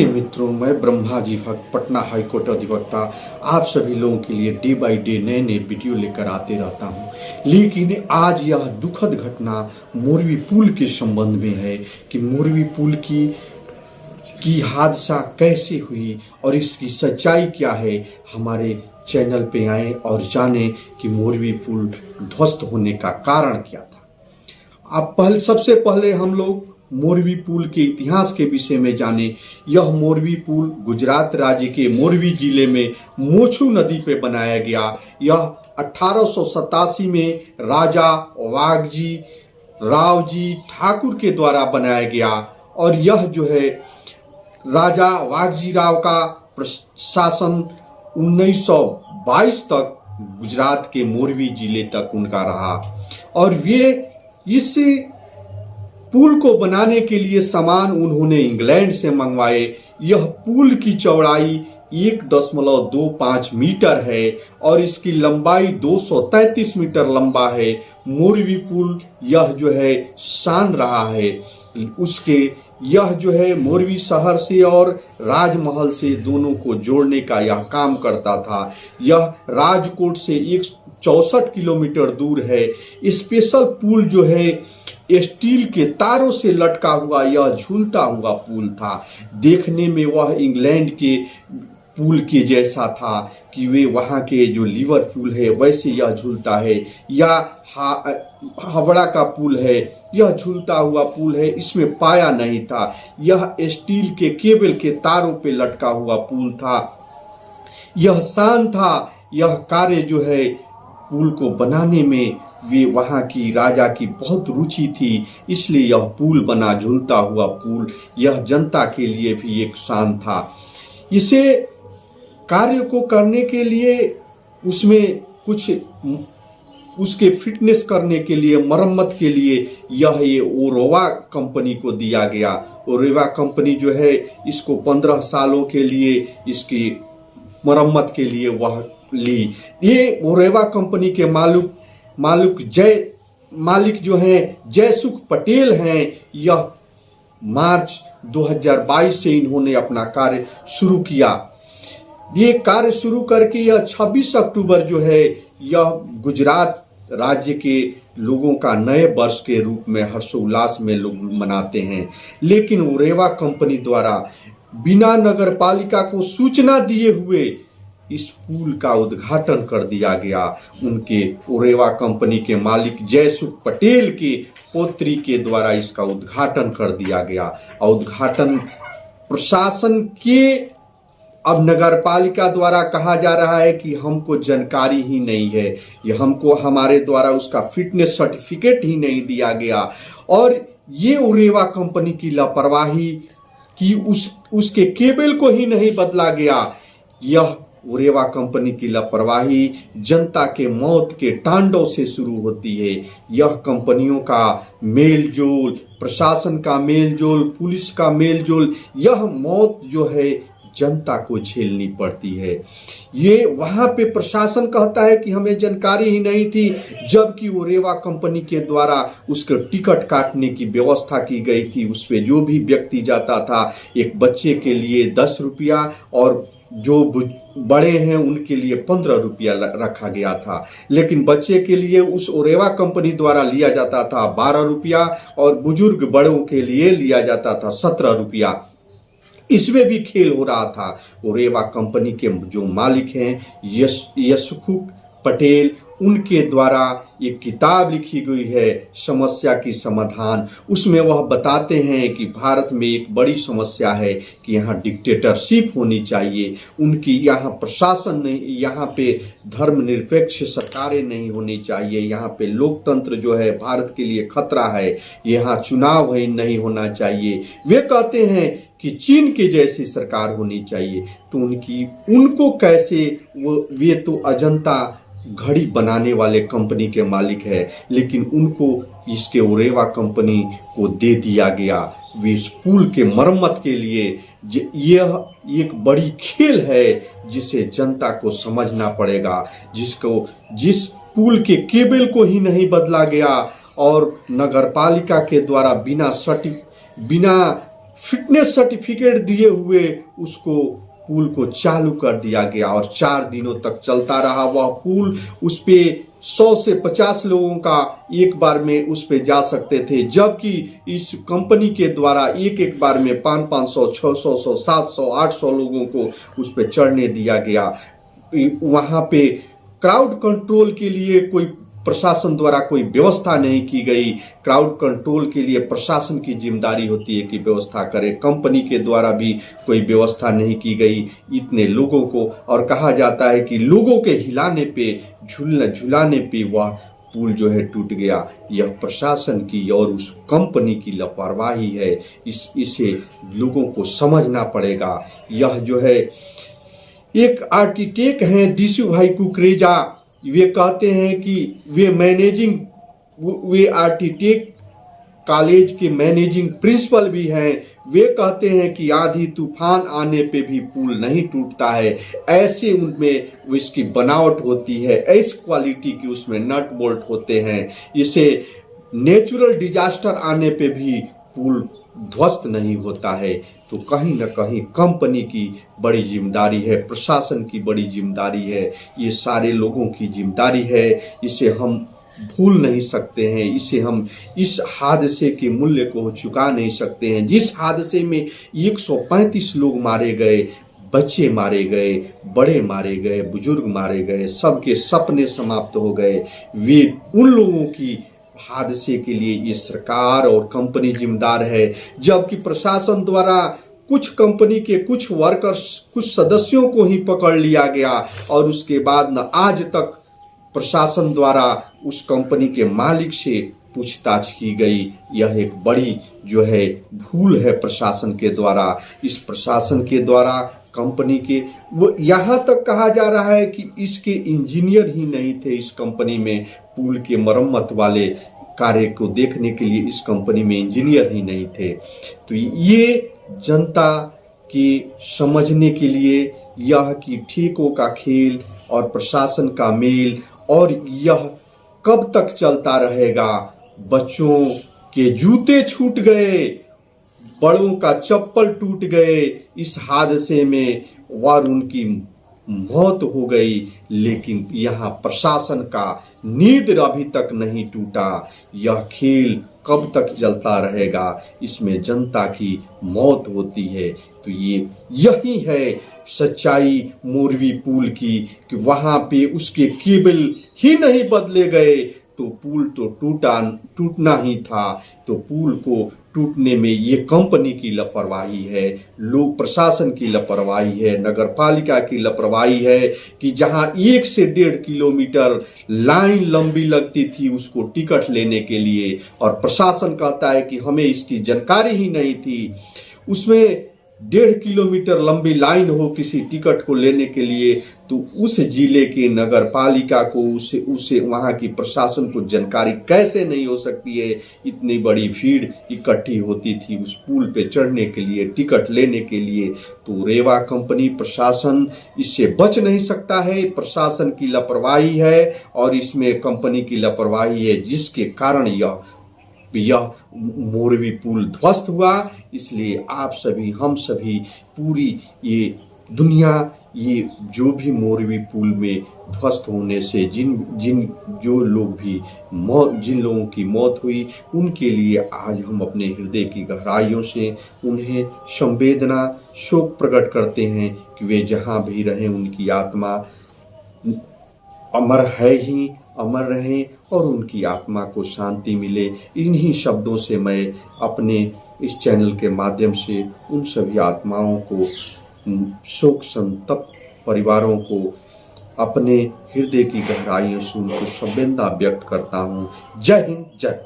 मित्रों, मैं ब्रह्मा जी भक्त पटना हाईकोर्ट अधिवक्ता आप सभी लोगों के लिए डे बाय डे नए नए वीडियो लेकर आते रहता हूं। लेकिन आज यह दुखद घटना मोरवी पुल के संबंध में है कि मोरवी पुल की हादसा कैसे हुई और इसकी सच्चाई क्या है। हमारे चैनल पे आए और जानें कि मोरवी पुल ध्वस्त होने का कारण क्या था। अब सबसे पहले हम लोग मोरवी पुल के इतिहास के विषय में जाने। यह मोरवी पुल गुजरात राज्य के मोरवी जिले में मोछू नदी पे बनाया गया। यह 1887 में राजा वाघजी रावजी ठाकुर के द्वारा बनाया गया और यह जो है राजा वाघजी राव का प्रशासन 1922 तक गुजरात के मोरवी जिले तक उनका रहा और वे इस पुल को बनाने के लिए सामान उन्होंने इंग्लैंड से मंगवाए। यह पुल की चौड़ाई 1.25 मीटर है और इसकी लंबाई 233 मीटर लंबा है। मोरवी पुल यह जो है शान रहा है उसके। यह जो है मोरवी शहर से और राजमहल से दोनों को जोड़ने का यह काम करता था। यह राजकोट से 164 किलोमीटर दूर है। स्पेशल पुल जो है स्टील के तारों से लटका हुआ यह झूलता हुआ पुल था। देखने में वह इंग्लैंड के पुल के जैसा था कि वे वहाँ के जो लिवरपूल है वैसे यह झूलता है, या हावड़ा का पुल है यह झूलता हुआ पुल है। इसमें पाया नहीं था, यह स्टील के केबल के तारों पे लटका हुआ पुल था। यह शान था। यह कार्य जो है पुल को बनाने में वे वहाँ की राजा की बहुत रुचि थी, इसलिए यह पुल बना, झूलता हुआ पुल। यह जनता के लिए भी एक शान था। इसे कार्य को करने के लिए उसमें कुछ उसके फिटनेस करने के लिए, मरम्मत के लिए ये ओरोवा कंपनी को दिया गया। ओरोवा कंपनी जो है इसको 15 सालों के लिए इसकी मरम्मत के लिए वह ली। ये ओरोवा कंपनी के मालिक जो हैं जयसुख पटेल हैं। यह मार्च 2022 से इन्होंने अपना कार्य शुरू किया। ये कार्य शुरू करके यह 26 अक्टूबर जो है यह गुजरात राज्य के लोगों का नए वर्ष के रूप में हर्षोल्लास में लोग मनाते हैं। लेकिन ओरोवा कंपनी द्वारा बिना नगर पालिका को सूचना दिए हुए इस पुल का उद्घाटन कर दिया गया। उनके ओरोवा कंपनी के मालिक जयसुख पटेल के पौत्री के द्वारा इसका उद्घाटन कर दिया गया। और उद्घाटन प्रशासन के अब नगर पालिका द्वारा कहा जा रहा है कि हमको जानकारी ही नहीं है, ये हमको हमारे द्वारा उसका फिटनेस सर्टिफिकेट ही नहीं दिया गया। और ये ओरोवा कंपनी की लापरवाही कि उसके केबल को ही नहीं बदला गया। यह ओरोवा कंपनी की लापरवाही जनता के मौत के तांडव से शुरू होती है। यह कंपनियों का मेलजोल, प्रशासन का मेलजोल, पुलिस का मेलजोल, यह मौत जो है जनता को झेलनी पड़ती है। ये वहाँ पे प्रशासन कहता है कि हमें जानकारी ही नहीं थी, जबकि ओरोवा कंपनी के द्वारा उसके टिकट काटने की व्यवस्था की गई थी। उस पे जो भी व्यक्ति जाता था, एक बच्चे के लिए 10 रुपया और जो बड़े हैं उनके लिए 15 रुपया रखा गया था। लेकिन बच्चे के लिए उस ओरोवा कंपनी द्वारा लिया जाता था 12 रुपया और बुजुर्ग बड़ों के लिए लिया जाता था 17 रुपया। इसमें भी खेल हो रहा था। ओरोवा कंपनी के जो मालिक हैं जयसुख पटेल, उनके द्वारा एक किताब लिखी गई है समस्या की समाधान। उसमें वह बताते हैं कि भारत में एक बड़ी समस्या है कि यहाँ डिक्टेटरशिप होनी चाहिए, उनकी यहाँ प्रशासन नहीं, यहाँ पे धर्मनिरपेक्ष सरकारें नहीं होनी चाहिए, यहाँ पे लोकतंत्र जो है भारत के लिए खतरा है, यहाँ चुनाव नहीं होना चाहिए। वे कहते हैं कि चीन के जैसी सरकार होनी चाहिए। तो उनको कैसे वे तो अजंता घड़ी बनाने वाले कंपनी के मालिक है, लेकिन उनको इसके ओरोवा कंपनी को दे दिया गया इस पुल के मरम्मत के लिए। यह एक बड़ी खेल है जिसे जनता को समझना पड़ेगा। जिस पुल के केबल को ही नहीं बदला गया और नगर पालिका के द्वारा बिना फिटनेस सर्टिफिकेट दिए हुए उसको पुल को चालू कर दिया गया और 4 दिनों तक चलता रहा वह पुल। उस पे 100 से 50 लोगों का एक बार में उस पे जा सकते थे, जबकि इस कंपनी के द्वारा एक बार में 500, 600, 700, 800 लोगों को उस पे चढ़ने दिया गया। वहां पे क्राउड कंट्रोल के लिए कोई प्रशासन द्वारा कोई व्यवस्था नहीं की गई। क्राउड कंट्रोल के लिए प्रशासन की जिम्मेदारी होती है कि व्यवस्था करे, कंपनी के द्वारा भी कोई व्यवस्था नहीं की गई इतने लोगों को। और कहा जाता है कि लोगों के हिलाने पे, झुलाने पे वह पुल जो है टूट गया। यह प्रशासन की और उस कंपनी की लापरवाही है। इसे लोगों को समझना पड़ेगा। यह जो है एक आर्किटेक्ट हैं दिशु भाई कुकरेजा, वे कहते हैं कि वे आर्किटेक्ट कॉलेज के मैनेजिंग प्रिंसिपल भी हैं। वे कहते हैं कि आंधी तूफान आने पे भी पुल नहीं टूटता है, ऐसे उनमें इसकी बनावट होती है, ऐसी क्वालिटी की उसमें नट बोल्ट होते हैं। इसे नेचुरल डिजास्टर आने पे भी पुल ध्वस्त नहीं होता है। तो कहीं न कहीं कंपनी की बड़ी जिम्मेदारी है, प्रशासन की बड़ी जिम्मेदारी है, ये सारे लोगों की जिम्मेदारी है। इसे हम भूल नहीं सकते हैं, इसे हम इस हादसे के मूल्य को चुका नहीं सकते हैं। जिस हादसे में 135 लोग मारे गए, बच्चे मारे गए, बड़े मारे गए, बुजुर्ग मारे गए, सबके सपने समाप्त हो गए, वे उन लोगों की हादसे के लिए ये सरकार और कंपनी जिम्मेदार है। जबकि प्रशासन द्वारा कुछ कंपनी के कुछ वर्कर्स, कुछ सदस्यों को ही पकड़ लिया गया और उसके बाद न आज तक प्रशासन द्वारा उस कंपनी के मालिक से पूछताछ की गई। यह एक बड़ी जो है भूल है प्रशासन के द्वारा। इस प्रशासन के द्वारा कंपनी के वो यहाँ तक कहा जा रहा है कि इसके इंजीनियर ही नहीं थे इस कंपनी में, पुल के मरम्मत वाले कार्य को देखने के लिए इस कंपनी में इंजीनियर ही नहीं थे। तो ये जनता के समझने के लिए यह कि ठेकों का खेल और प्रशासन का मेल, और यह कब तक चलता रहेगा। बच्चों के जूते छूट गए, बड़ों का चप्पल टूट गए इस हादसे में और उनकी मौत हो गई, लेकिन यहाँ प्रशासन का नींद अभी तक नहीं टूटा। यह खेल कब तक चलता रहेगा, इसमें जनता की मौत होती है। तो यही है सच्चाई मोरवी पुल की कि वहां पे उसके केबल ही नहीं बदले गए तो पुल तो टूटना ही था। तो पुल को टूटने में ये कंपनी की लापरवाही है, लोग प्रशासन की लापरवाही है, नगर पालिका की लापरवाही है कि जहां 1 से 1.5 किलोमीटर लाइन लंबी लगती थी उसको टिकट लेने के लिए, और प्रशासन कहता है कि हमें इसकी जानकारी ही नहीं थी। उसमें 1.5 किलोमीटर लंबी लाइन हो किसी टिकट को लेने के लिए, तो उस जिले के नगर पालिका को उसे वहां की प्रशासन को जानकारी कैसे नहीं हो सकती है। इतनी बड़ी भीड़ इकट्ठी होती थी उस पुल पे चढ़ने के लिए, टिकट लेने के लिए। तो रेवा कंपनी प्रशासन इससे बच नहीं सकता है, प्रशासन की लापरवाही है और इसमें कंपनी की लापरवाही है, जिसके कारण यह मोरवी पुल ध्वस्त हुआ। इसलिए आप सभी, हम सभी, पूरी ये दुनिया, ये जो भी मोरवी पुल में ध्वस्त होने से जिन लोगों की मौत हुई, उनके लिए आज हम अपने हृदय की गहराइयों से उन्हें संवेदना, शोक प्रकट करते हैं कि वे जहाँ भी रहें उनकी आत्मा अमर है ही, अमर रहें और उनकी आत्मा को शांति मिले। इन्हीं शब्दों से मैं अपने इस चैनल के माध्यम से उन सभी आत्माओं को, शोक संतप्त परिवारों को अपने हृदय की गहराइयों से उनको संवेदना व्यक्त करता हूँ। जय हिंद, जय।